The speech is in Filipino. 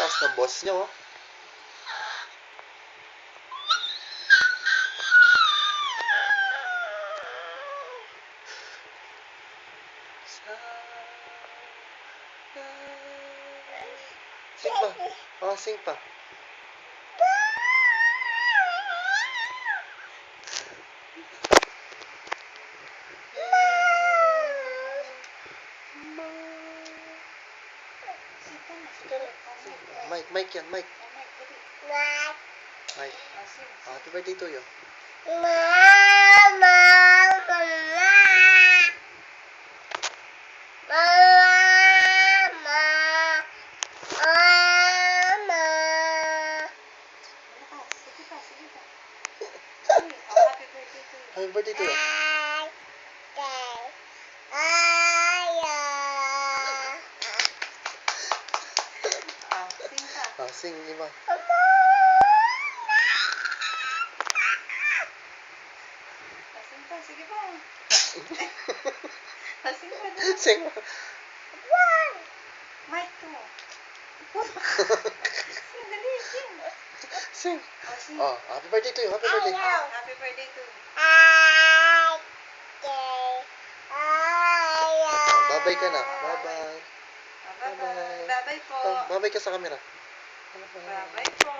taas ng boss niyo. Sing pa. Oh, sing pa. Mike yan, Mike. Mike. Happy birthday to you. Happy birthday to you. Sing iba. Sige pa. Sing pa. Sing. Mic to. Sing, dali, sing. Sing. Sing. Oh, happy birthday to you. Happy birthday. Happy birthday to you. Bye-bye ka na. Bye-bye. Bye-bye. Bye-bye po. Bye-bye ka sa camera. Bye-bye po.